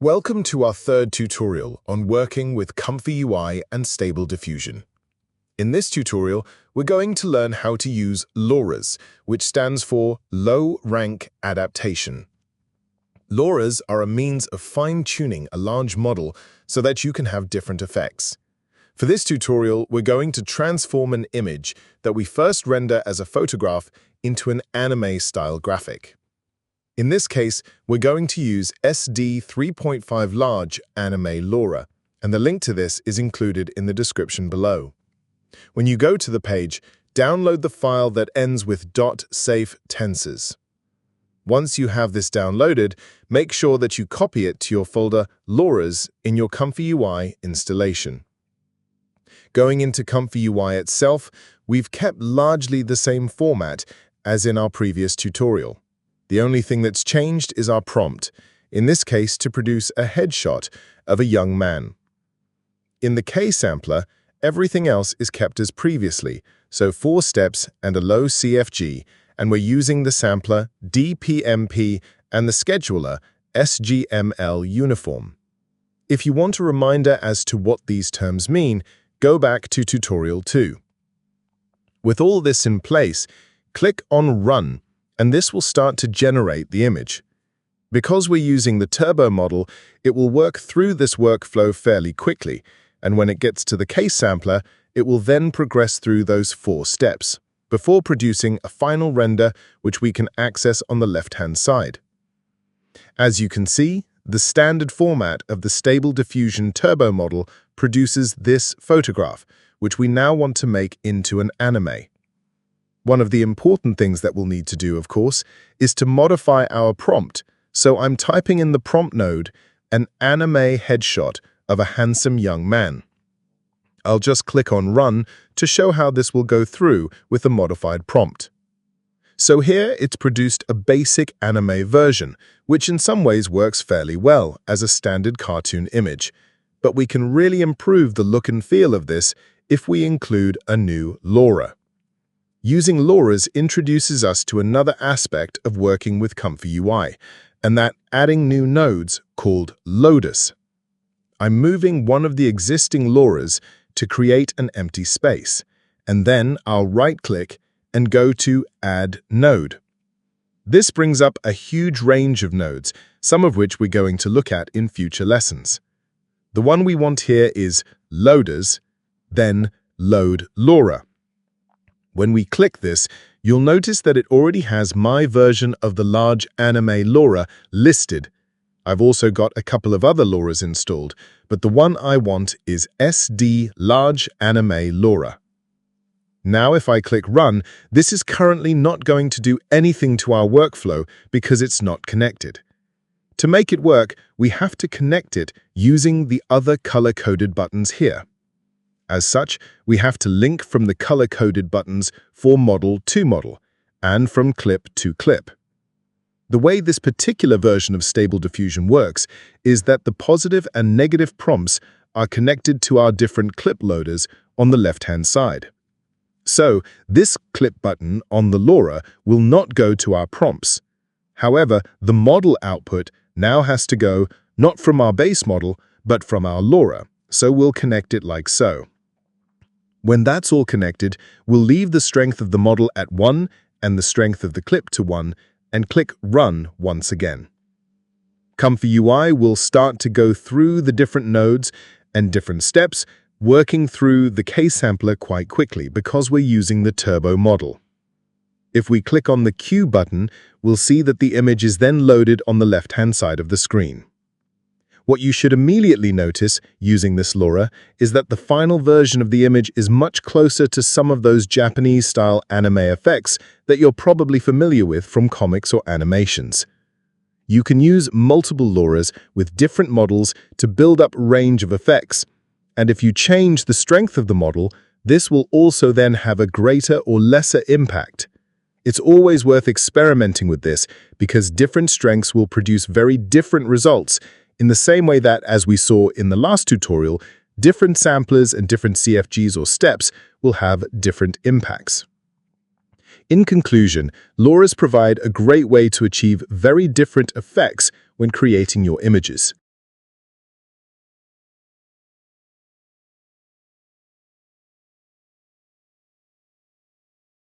Welcome to our third tutorial on working with ComfyUI and Stable Diffusion. In this tutorial, we're going to learn how to use Loras, which stands for Low Rank Adaptation. Loras are a means of fine-tuning a large model so that you can have different effects. For this tutorial, we're going to transform an image that we first render as a photograph into an anime-style graphic. In this case, we're going to use SD 3.5 large anime Lora, and the link to this is included in the description below. When you go to the page, download the file that ends with .safe tensors. Once you have this downloaded, make sure that you copy it to your folder Loras in your ComfyUI installation. Going into ComfyUI itself, we've kept largely the same format as in our previous tutorial. The only thing that's changed is our prompt, in this case to produce a headshot of a young man. In the K sampler, everything else is kept as previously, so 4 steps and a low CFG, and we're using the sampler DPMP and the scheduler SGML uniform. If you want a reminder as to what these terms mean, go back to tutorial 2. With all this in place, click on Run, and this will start to generate the image. Because we're using the turbo model, it will work through this workflow fairly quickly, and when it gets to the case sampler, it will then progress through those 4 steps, before producing a final render which we can access on the left-hand side. As you can see, the standard format of the Stable Diffusion turbo model produces this photograph, which we now want to make into an anime. One of the important things that we'll need to do, of course, is to modify our prompt, so I'm typing in the prompt node an anime headshot of a handsome young man. I'll just click on Run to show how this will go through with a modified prompt. So here it's produced a basic anime version, which in some ways works fairly well as a standard cartoon image, but we can really improve the look and feel of this if we include a new Lora. Using Loras introduces us to another aspect of working with ComfyUI, and that adding new nodes called Loras. I'm moving one of the existing Loras to create an empty space, and then I'll right-click and go to Add Node. This brings up a huge range of nodes, some of which we're going to look at in future lessons. The one we want here is Loaders, then Load Lora. When we click this, you'll notice that it already has my version of the large anime Lora listed. I've also got a couple of other Loras installed, but the one I want is SD large anime Lora. Now if I click Run, this is currently not going to do anything to our workflow because it's not connected. To make it work, we have to connect it using the other color-coded buttons here. As such, we have to link from the color-coded buttons for model to model, and from clip to clip. The way this particular version of Stable Diffusion works is that the positive and negative prompts are connected to our different clip loaders on the left-hand side. So, this clip button on the Lora will not go to our prompts. However, the model output now has to go not from our base model, but from our Lora, so we'll connect it like so. When that's all connected, we'll leave the strength of the model at 1 and the strength of the clip to 1 and click Run once again. ComfyUI will start to go through the different nodes and different steps, working through the K-sampler quite quickly because we're using the turbo model. If we click on the Q button, we'll see that the image is then loaded on the left-hand side of the screen. What you should immediately notice, using this Lora, is that the final version of the image is much closer to some of those Japanese-style anime effects that you're probably familiar with from comics or animations. You can use multiple Loras with different models to build up a range of effects, and if you change the strength of the model, this will also then have a greater or lesser impact. It's always worth experimenting with this because different strengths will produce very different results, in the same way that, as we saw in the last tutorial, different samplers and different CFGs or steps will have different impacts. In conclusion, Loras provide a great way to achieve very different effects when creating your images.